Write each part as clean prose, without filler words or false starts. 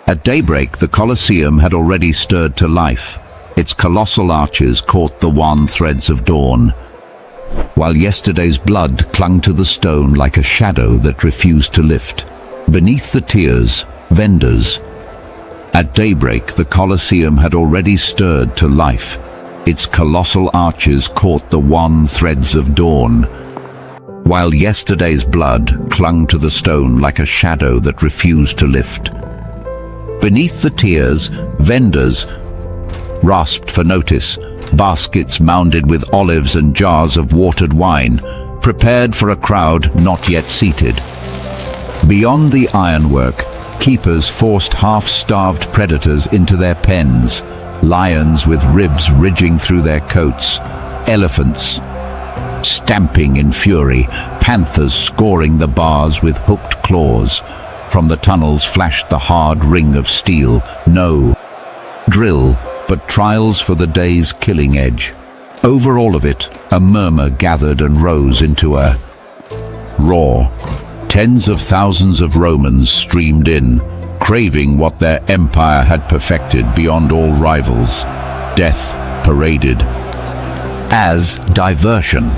At daybreak, the Colosseum had already stirred to life. Its colossal arches caught the wan threads of dawn, while yesterday's blood clung to the stone like a shadow that refused to lift. Beneath the tiers, vendors. At daybreak, the Colosseum had already stirred to life. Its colossal arches caught the wan threads of dawn, while yesterday's blood clung to the stone like a shadow that refused to lift. Beneath the tiers, vendors rasped for notice, baskets mounded with olives and jars of watered wine, prepared for a crowd not yet seated. Beyond the ironwork, keepers forced half-starved predators into their pens, lions with ribs ridging through their coats, elephants stamping in fury, panthers scoring the bars with hooked claws. From the tunnels flashed the hard ring of steel. No drill, but trials for the day's killing edge. Over all of it, a murmur gathered and rose into a roar. Tens of thousands of Romans streamed in, craving what their empire had perfected beyond all rivals. Death paraded as diversion.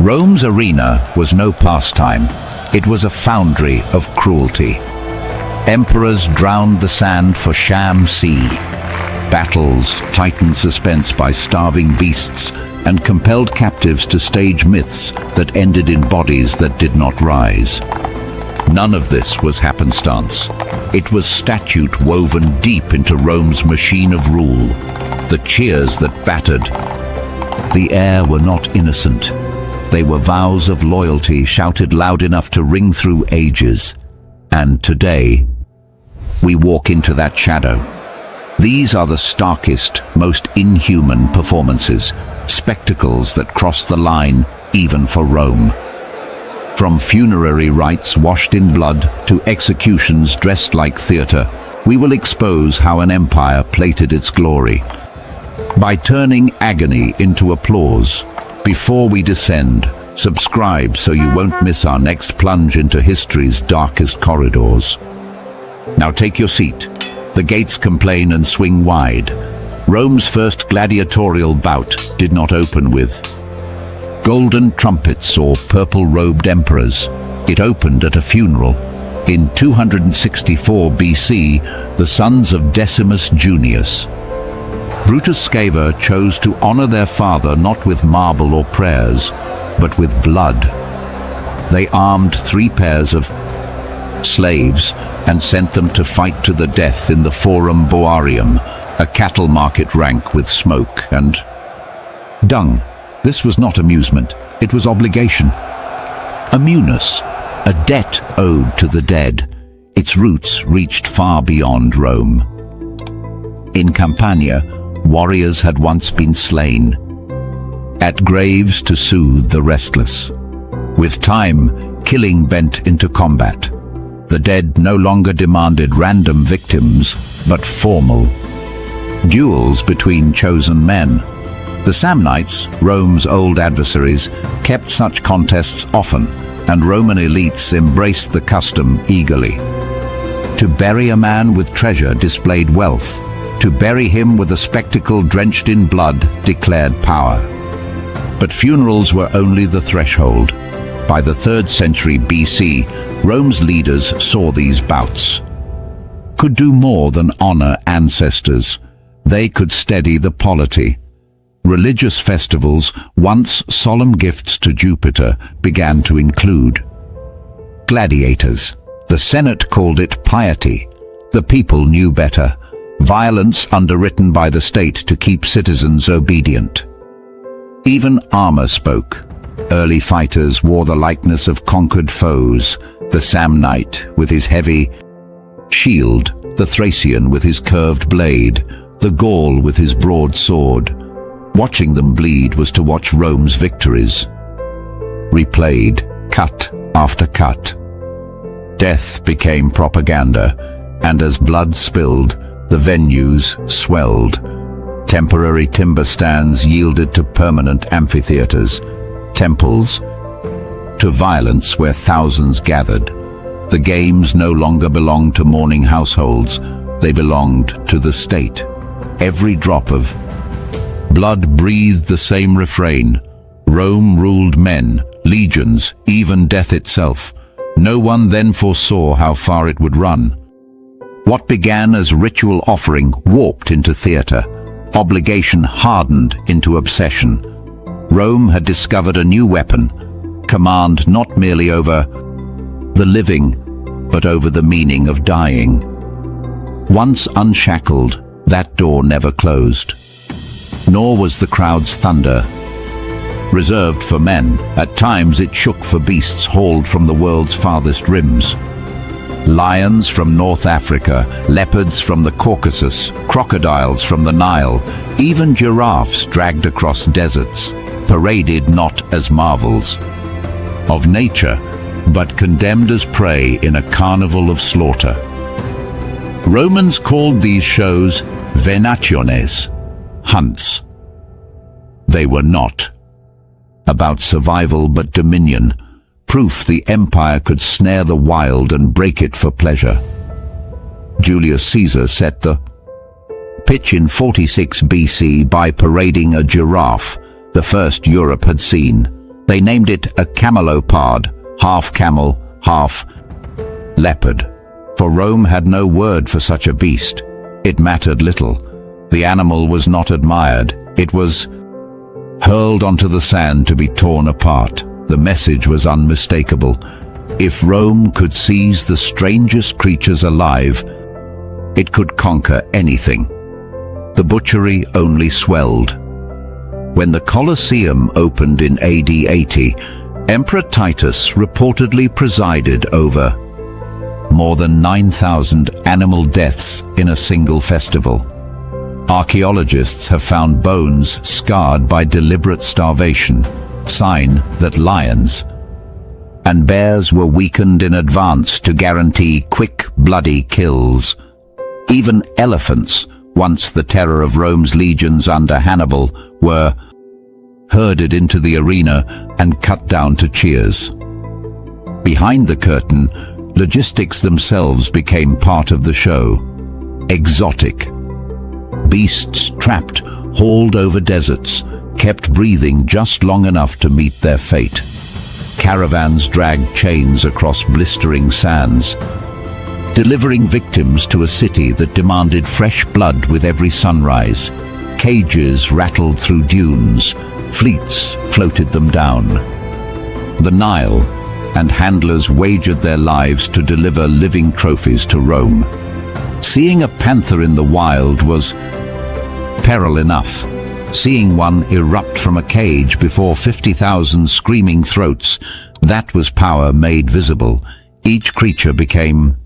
Rome's arena was no pastime. It was a foundry of cruelty. Emperors drowned the sand for sham sea. Battles heightened suspense by starving beasts and compelled captives to stage myths that ended in bodies that did not rise. None of this was happenstance. It was statute woven deep into Rome's machine of rule. The cheers that battered the air were not innocent. They were vows of loyalty shouted loud enough to ring through ages. And today, we walk into that shadow. These are the starkest, most inhuman performances, spectacles that cross the line even for Rome. From funerary rites washed in blood to executions dressed like theater, we will expose how an empire plated its glory. By turning agony into applause. Before we descend, subscribe so you won't miss our next plunge into history's darkest corridors. Now take your seat. The gates complain and swing wide. Rome's first gladiatorial bout did not open with golden trumpets or purple-robed emperors. It opened at a funeral. In 264 BC, the sons of Decimus Junius, Brutus Scaever, chose to honor their father not with marble or prayers, but with blood. They armed 3 pairs of slaves and sent them to fight to the death in the Forum Boarium, a cattle market rank with smoke and dung. This was not amusement, it was obligation. A munus, a debt owed to the dead. Its roots reached far beyond Rome. In Campania, warriors had once been slain, at graves to soothe the restless. With time, killing bent into combat. The dead no longer demanded random victims, but formal duels between chosen men. The Samnites, Rome's old adversaries, kept such contests often, and Roman elites embraced the custom eagerly. To bury a man with treasure displayed wealth. To bury him with a spectacle drenched in blood declared power. But funerals were only the threshold. By the 3rd century BC, Rome's leaders saw these bouts could do more than honor ancestors. They could steady the polity. Religious festivals, once solemn gifts to Jupiter, began to include gladiators. The Senate called it piety. The people knew better. Violence underwritten by the state to keep citizens obedient. Even armor spoke. Early fighters wore the likeness of conquered foes, the Samnite with his heavy shield, the Thracian with his curved blade, the Gaul with his broad sword. Watching them bleed was to watch Rome's victories. Replayed, cut after cut. Death became propaganda, and as blood spilled, the venues swelled. Temporary timber stands yielded to permanent amphitheaters, temples to violence where thousands gathered. The games no longer belonged to mourning households. They belonged to the state. Every drop of blood breathed the same refrain. Rome ruled men, legions, even death itself. No one then foresaw how far it would run. What began as ritual offering warped into theater. Obligation hardened into obsession. Rome had discovered a new weapon, command not merely over the living, but over the meaning of dying. Once unshackled, that door never closed. Nor was the crowd's thunder reserved for men. At times it shook for beasts hauled from the world's farthest rims. Lions from North Africa, leopards from the Caucasus, crocodiles from the Nile, even giraffes dragged across deserts, paraded not as marvels of nature, but condemned as prey in a carnival of slaughter. Romans called these shows venationes, hunts. They were not about survival but dominion, proof the empire could snare the wild and break it for pleasure. Julius Caesar set the pitch in 46 BC by parading a giraffe, the first Europe had seen. They named it a camelopard, half camel, half leopard. For Rome had no word for such a beast. It mattered little. The animal was not admired. It was hurled onto the sand to be torn apart. The message was unmistakable. If Rome could seize the strangest creatures alive, it could conquer anything. The butchery only swelled. When the Colosseum opened in AD 80, Emperor Titus reportedly presided over more than 9,000 animal deaths in a single festival. Archaeologists have found bones scarred by deliberate starvation, sign that lions and bears were weakened in advance to guarantee quick, bloody kills. Even elephants, once the terror of Rome's legions under Hannibal, were herded into the arena and cut down to cheers. Behind the curtain, logistics themselves became part of the show. Exotic beasts trapped, hauled over deserts, kept breathing just long enough to meet their fate. Caravans dragged chains across blistering sands, delivering victims to a city that demanded fresh blood with every sunrise. Cages rattled through dunes, fleets floated them down. The Nile and handlers wagered their lives to deliver living trophies to Rome. Seeing a panther in the wild was peril enough. Seeing one erupt from a cage before 50,000 screaming throats, that was power made visible. Each creature became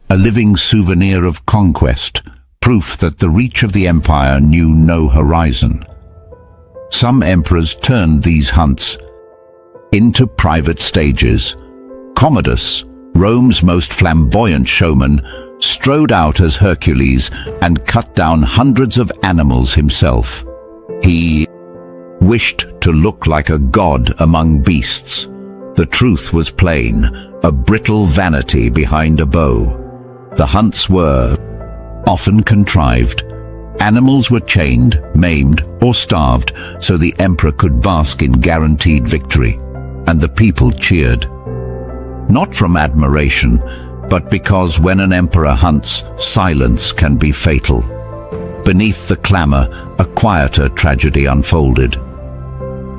a living souvenir of conquest, proof that the reach of the empire knew no horizon. Some emperors turned these hunts into private stages. Commodus, Rome's most flamboyant showman, strode out as Hercules and cut down hundreds of animals himself. He wished to look like a god among beasts. The truth was plain, a brittle vanity behind a bow. The hunts were often contrived. Animals were chained, maimed, or starved so the emperor could bask in guaranteed victory. And the people cheered. Not from admiration, but because when an emperor hunts, silence can be fatal. Beneath the clamor, a quieter tragedy unfolded.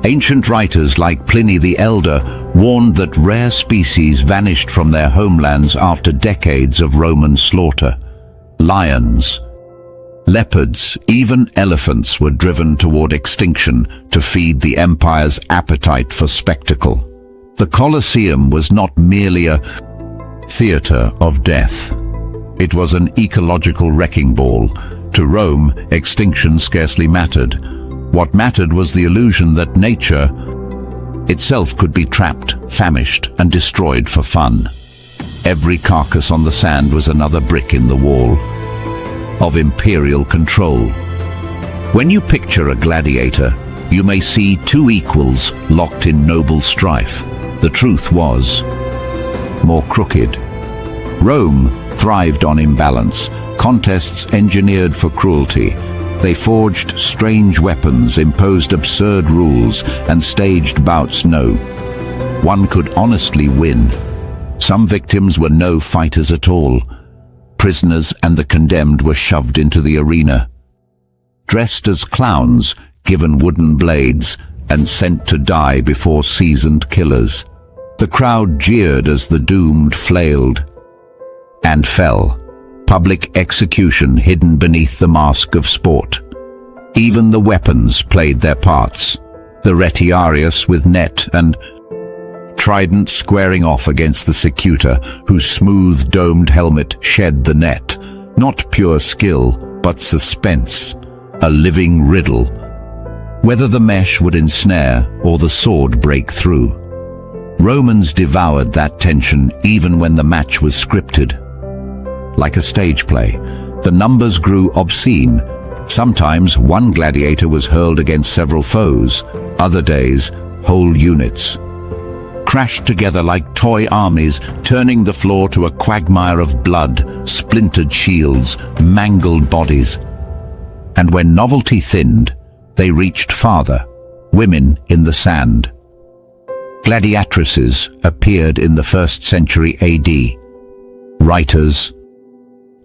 Ancient writers like Pliny the Elder warned that rare species vanished from their homelands after decades of Roman slaughter. Lions, leopards, even elephants were driven toward extinction to feed the empire's appetite for spectacle. The Colosseum was not merely a theater of death. It was an ecological wrecking ball. To Rome, extinction scarcely mattered. What mattered was the illusion that nature itself could be trapped, famished, and destroyed for fun. Every carcass on the sand was another brick in the wall of imperial control. When you picture a gladiator, you may see two equals locked in noble strife. The truth was more crooked. Rome thrived on imbalance, contests engineered for cruelty. They forged strange weapons, imposed absurd rules, and staged bouts no one could honestly win. Some victims were no fighters at all. Prisoners and the condemned were shoved into the arena, dressed as clowns, given wooden blades, and sent to die before seasoned killers. The crowd jeered as the doomed flailed and fell, public execution hidden beneath the mask of sport. Even the weapons played their parts, the retiarius with net and trident squaring off against the secutor, whose smooth domed helmet shed the net. Not pure skill, but suspense, a living riddle, whether the mesh would ensnare or the sword break through. Romans devoured that tension even when the match was scripted. Like a stage play, the numbers grew obscene. Sometimes one gladiator was hurled against several foes. Other days, whole units crashed together like toy armies, turning the floor to a quagmire of blood, splintered shields, mangled bodies. And when novelty thinned, they reached farther, women in the sand. Gladiatresses appeared in the 1st century AD. Writers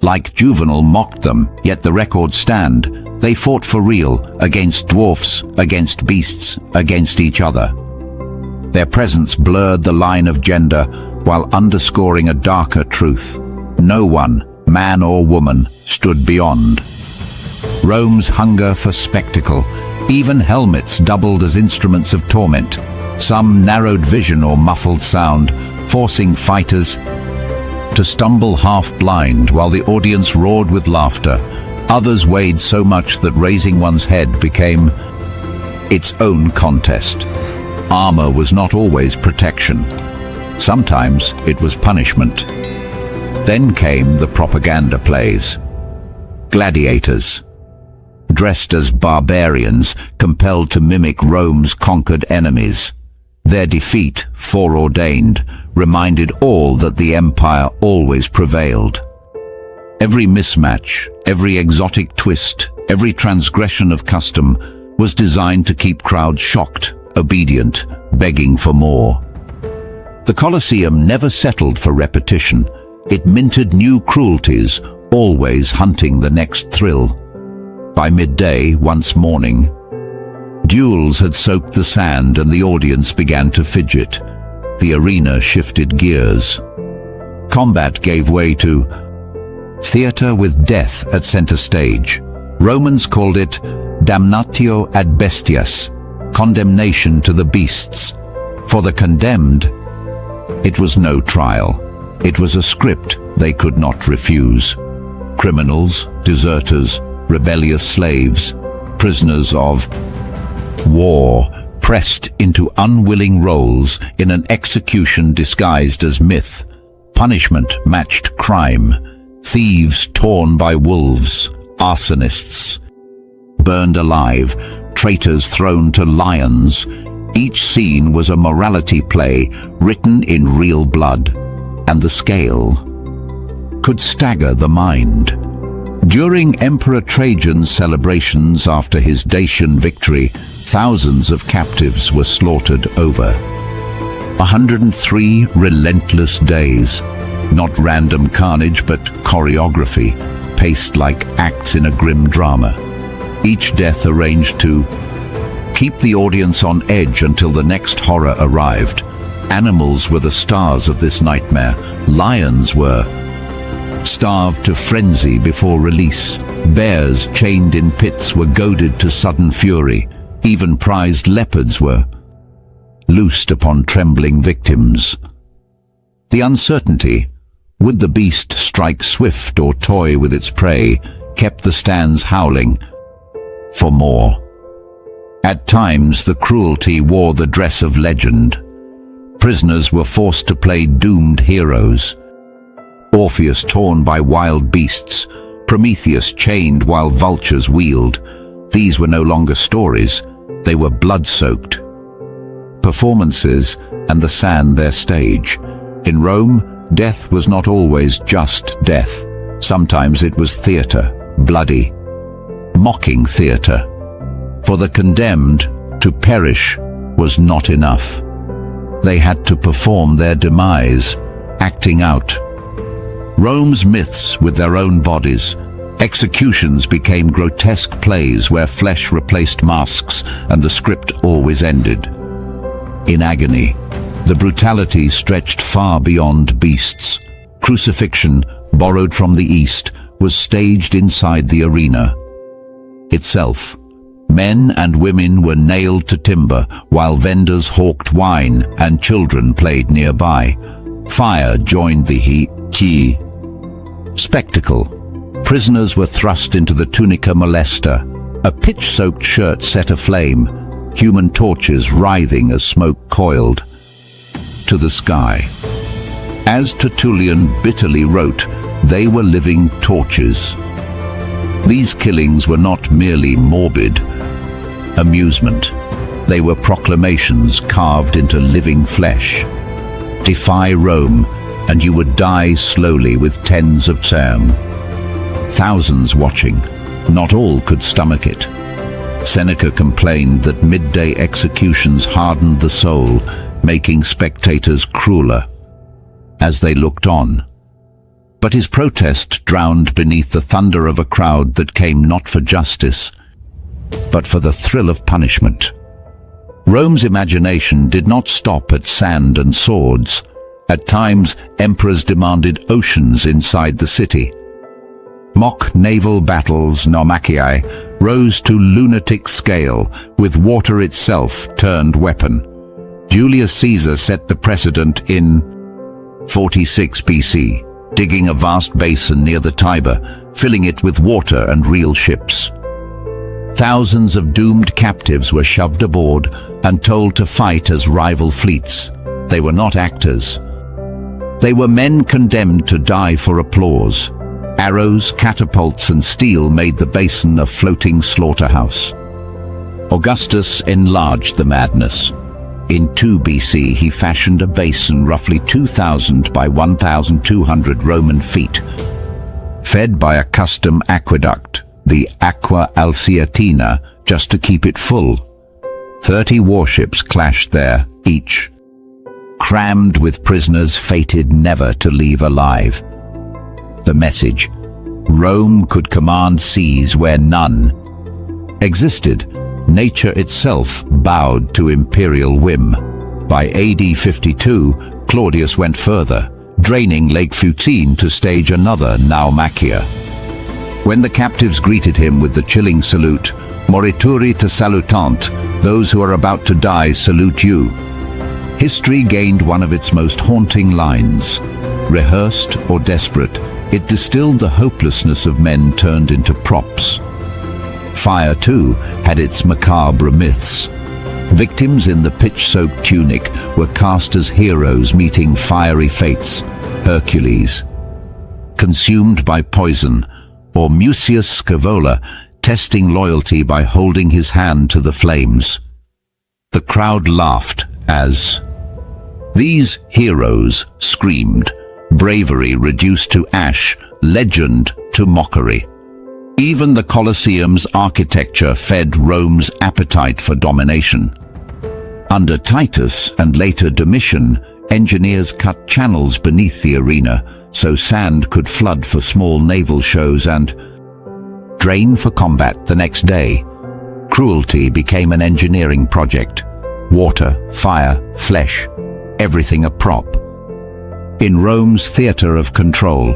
like Juvenal mocked them, yet the records stand. They fought for real, against dwarfs, against beasts, against each other. Their presence blurred the line of gender while underscoring a darker truth. No one, man or woman, stood beyond. Rome's hunger for spectacle. Even helmets doubled as instruments of torment. Some narrowed vision or muffled sound, forcing fighters to stumble half-blind while the audience roared with laughter. Others weighed so much that raising one's head became its own contest. Armor was not always protection. Sometimes it was punishment. Then came the propaganda plays. Gladiators, dressed as barbarians, compelled to mimic Rome's conquered enemies. Their defeat, foreordained, reminded all that the empire always prevailed. Every mismatch, every exotic twist, every transgression of custom was designed to keep crowds shocked, obedient, begging for more. The Colosseum never settled for repetition. It minted new cruelties, always hunting the next thrill. By midday, once morning, duels had soaked the sand and the audience began to fidget. The arena shifted gears. Combat gave way to theater with death at center stage. Romans called it damnatio ad bestias, condemnation to the beasts. For the condemned, it was no trial. It was a script they could not refuse. Criminals, deserters, rebellious slaves, prisoners of war, pressed into unwilling roles in an execution disguised as myth. Punishment matched crime. Thieves torn by wolves, arsonists burned alive, traitors thrown to lions. Each scene was a morality play written in real blood, and the scale could stagger the mind. During Emperor Trajan's celebrations after his Dacian victory, thousands of captives were slaughtered over 103 relentless days. Not random carnage, but choreography, paced like acts in a grim drama. Each death arranged to keep the audience on edge until the next horror arrived. Animals were the stars of this nightmare. Lions were starved to frenzy before release. Bears chained in pits were goaded to sudden fury. Even prized leopards were loosed upon trembling victims. The uncertainty, would the beast strike swift or toy with its prey, kept the stands howling for more. At times the cruelty wore the dress of legend. Prisoners were forced to play doomed heroes. Orpheus torn by wild beasts, Prometheus chained while vultures wheeled. These were no longer stories, they were blood-soaked performances, and the sand their stage. In Rome, death was not always just death. Sometimes it was theatre, bloody, mocking theatre. For the condemned, to perish was not enough. They had to perform their demise, acting out. Rome's myths with their own bodies. Executions became grotesque plays where flesh replaced masks and the script always ended in agony. The brutality stretched far beyond beasts. Crucifixion, borrowed from the East, was staged inside the arena itself. Men and women were nailed to timber, while vendors hawked wine and children played nearby. Fire joined the spectacle. Prisoners were thrust into the tunica molesta, a pitch-soaked shirt set aflame, human torches writhing as smoke coiled to the sky. As Tertullian bitterly wrote, they were living torches. These killings were not merely morbid amusement. They were proclamations carved into living flesh. Defy Rome, and you would die slowly with tens of term. Thousands watching. Not all could stomach it. Seneca complained that midday executions hardened the soul, making spectators crueler as they looked on. But his protest drowned beneath the thunder of a crowd that came not for justice, but for the thrill of punishment. Rome's imagination did not stop at sand and swords. At times, emperors demanded oceans inside the city. Mock naval battles, naumachii, rose to lunatic scale, with water itself turned weapon. Julius Caesar set the precedent in 46 BC, digging a vast basin near the Tiber, filling it with water and real ships. Thousands of doomed captives were shoved aboard and told to fight as rival fleets. They were not actors. They were men condemned to die for applause. Arrows, catapults, and steel made the basin a floating slaughterhouse. Augustus enlarged the madness. In 2 BC, he fashioned a basin roughly 2,000 by 1,200 Roman feet, fed by a custom aqueduct, the Aqua Alsiatina, just to keep it full. 30 warships clashed there, each crammed with prisoners fated never to leave alive. The message: Rome could command seas where none existed. Nature itself bowed to imperial whim. By AD 52, Claudius went further, draining Lake Futine to stage another naumachia. When the captives greeted him with the chilling salute, "Morituri te salutant," those who are about to die salute you, history gained one of its most haunting lines. Rehearsed or desperate, it distilled the hopelessness of men turned into props. Fire, too, had its macabre myths. Victims in the pitch-soaked tunic were cast as heroes meeting fiery fates. Hercules, consumed by poison, or Mucius Scaevola, testing loyalty by holding his hand to the flames. The crowd laughed as these heroes screamed, bravery reduced to ash, legend to mockery. Even the Colosseum's architecture fed Rome's appetite for domination. Under Titus and later Domitian, engineers cut channels beneath the arena so sand could flood for small naval shows and drain for combat the next day. Cruelty became an engineering project. Water, fire, flesh, everything a prop. In Rome's theater of control,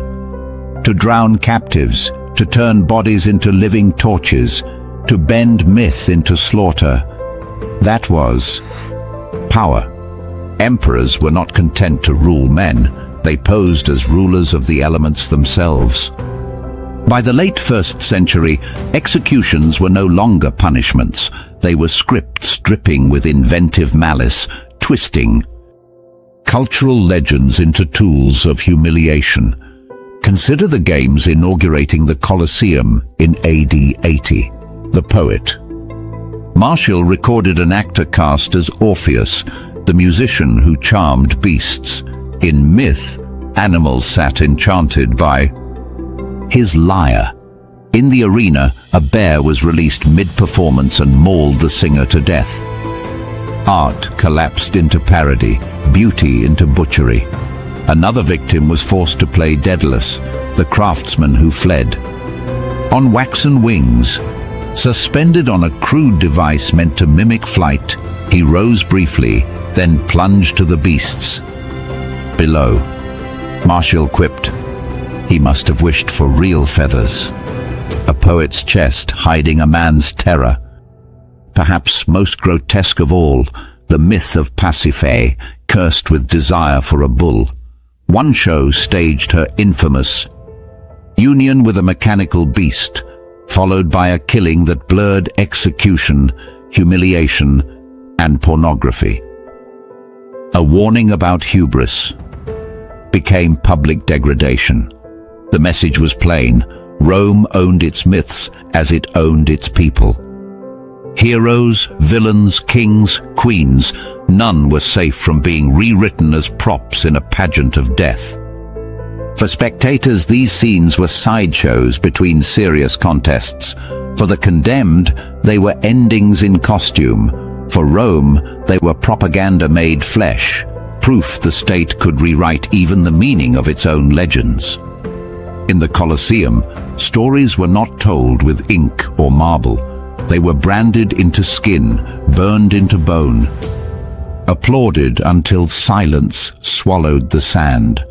to drown captives, to turn bodies into living torches, to bend myth into slaughter, that was power. Emperors were not content to rule men. They posed as rulers of the elements themselves. By the late 1st century, executions were no longer punishments. They were scripts dripping with inventive malice, twisting cultural legends into tools of humiliation. Consider the games inaugurating the Colosseum in AD 80. The poet Martial recorded an actor cast as Orpheus, the musician who charmed beasts. In myth, Animals sat enchanted by his lyre. In the arena, a bear was released mid-performance and mauled the singer to death. Art collapsed into parody, beauty into butchery. Another victim was forced to play Daedalus, the craftsman who fled. On waxen wings, suspended on a crude device meant to mimic flight, he rose briefly, then plunged to the beasts below. Martial quipped, "He must have wished for real feathers." A poet's chest hiding a man's terror. Perhaps most grotesque of all, the myth of Pasiphae, cursed with desire for a bull. One show staged her infamous union with a mechanical beast, followed by a killing that blurred execution, humiliation, and pornography. A warning about hubris became public degradation. The message was plain: Rome owned its myths as it owned its people. Heroes, villains, kings, queens, none were safe from being rewritten as props in a pageant of death. For spectators, these scenes were sideshows between serious contests. For the condemned, they were endings in costume. For Rome, they were propaganda made flesh, proof the state could rewrite even the meaning of its own legends. In the Colosseum, stories were not told with ink or marble. They were branded into skin, burned into bone, applauded until silence swallowed the sand.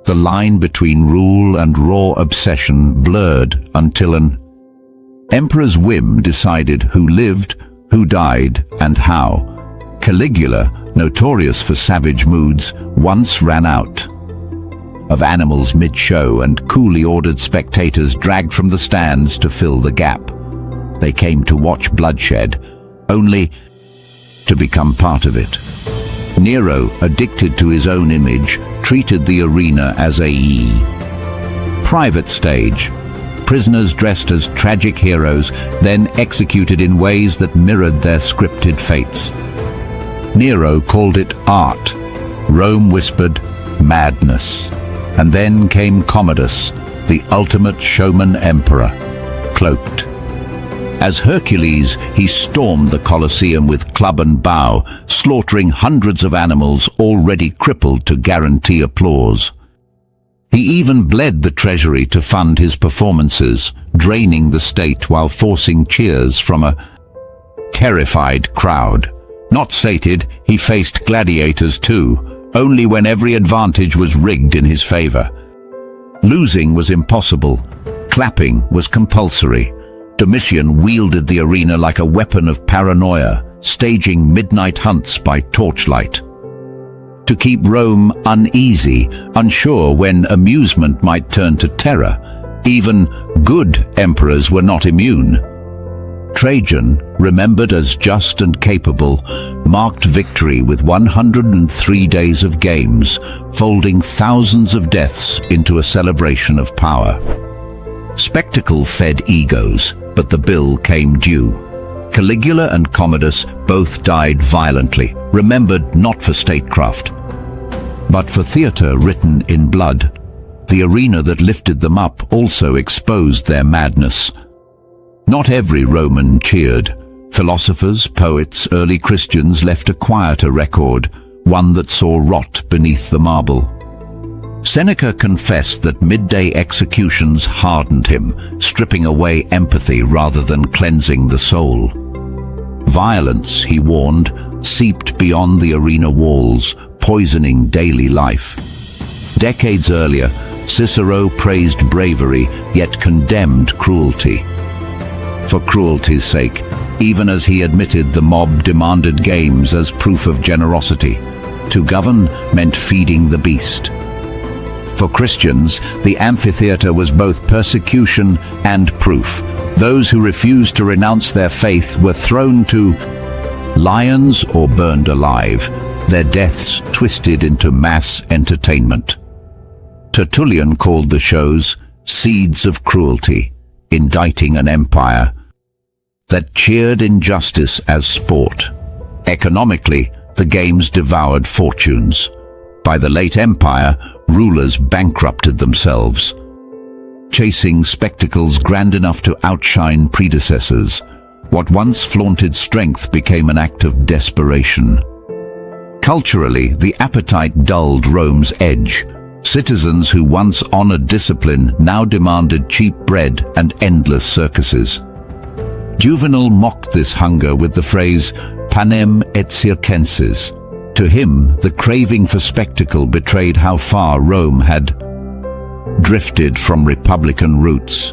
The line between rule and raw obsession blurred until an emperor's whim decided who lived, who died, and how. Caligula, notorious for savage moods, once ran out of animals mid-show and coolly ordered spectators dragged from the stands to fill the gap. They came to watch bloodshed, only to become part of it. Nero, addicted to his own image, treated the arena as a private stage. Prisoners dressed as tragic heroes, then executed in ways that mirrored their scripted fates. Nero called it art. Rome whispered madness. And then came Commodus, the ultimate showman emperor, cloaked. As Hercules, he stormed the Colosseum with club and bow, slaughtering hundreds of animals already crippled to guarantee applause. He even bled the treasury to fund his performances, draining the state while forcing cheers from a terrified crowd. Not sated, he faced gladiators too, only when every advantage was rigged in his favor. Losing was impossible. Clapping was compulsory. Domitian wielded the arena like a weapon of paranoia, staging midnight hunts by torchlight. To keep Rome uneasy, unsure when amusement might turn to terror, even good emperors were not immune. Trajan, remembered as just and capable, marked victory with 103 days of games, folding thousands of deaths into a celebration of power. Spectacle fed egos, but the bill came due. Caligula and Commodus both died violently, remembered not for statecraft, but for theatre written in blood. The arena that lifted them up also exposed their madness. Not every Roman cheered. Philosophers, poets, early Christians left a quieter record, one that saw rot beneath the marble. Seneca confessed that midday executions hardened him, stripping away empathy rather than cleansing the soul. Violence, he warned, seeped beyond the arena walls, poisoning daily life. Decades earlier, Cicero praised bravery, yet condemned cruelty. For cruelty's sake, even as he admitted the mob demanded games as proof of generosity. To govern meant feeding the beast. For Christians, the amphitheater was both persecution and proof. Those who refused to renounce their faith were thrown to lions or burned alive, their deaths twisted into mass entertainment. Tertullian called the shows seeds of cruelty, indicting an empire that cheered injustice as sport. Economically, the games devoured fortunes. By the late empire, rulers bankrupted themselves. Chasing spectacles grand enough to outshine predecessors, what once flaunted strength became an act of desperation. Culturally, the appetite dulled Rome's edge. Citizens who once honored discipline now demanded cheap bread and endless circuses. Juvenal mocked this hunger with the phrase panem et circenses. To him, the craving for spectacle betrayed how far Rome had drifted from republican roots.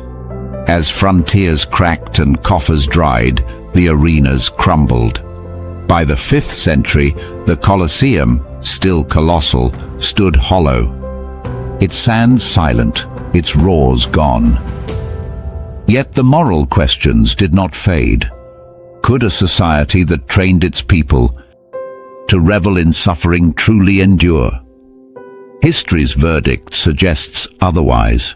As frontiers cracked and coffers dried, the arenas crumbled. By the 5th century, the Colosseum, still colossal, stood hollow. Its sands silent, its roars gone. Yet the moral questions did not fade. Could a society that trained its people to revel in suffering truly endure? History's verdict suggests otherwise.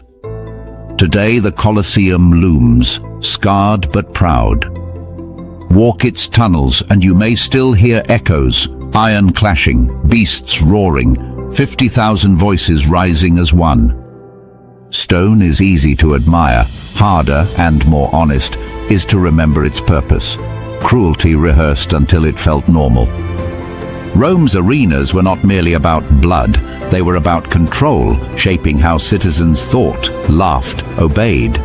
Today the Colosseum looms, scarred but proud. Walk its tunnels and you may still hear echoes, iron clashing, beasts roaring, 50,000 voices rising as one. Stone is easy to admire, harder and more honest is to remember its purpose. Cruelty rehearsed until it felt normal. Rome's arenas were not merely about blood, they were about control, shaping how citizens thought, laughed, obeyed.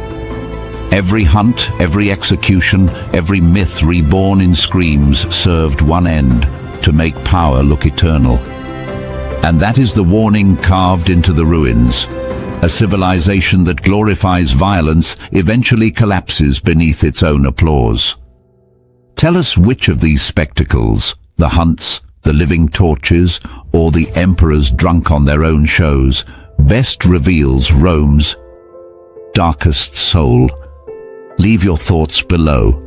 Every hunt, every execution, every myth reborn in screams served one end, to make power look eternal. And that is the warning carved into the ruins. A civilization that glorifies violence eventually collapses beneath its own applause. Tell us which of these spectacles, the hunts, the living torches, or the emperors drunk on their own shows, best reveals Rome's darkest soul. Leave your thoughts below.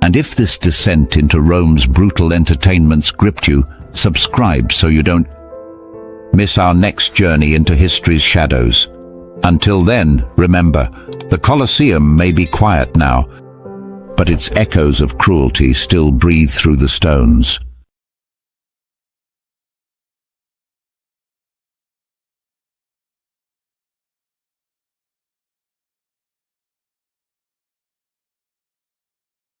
And if this descent into Rome's brutal entertainments gripped you, subscribe so you don't miss our next journey into history's shadows. Until then, remember, the Colosseum may be quiet now, but its echoes of cruelty still breathe through the stones.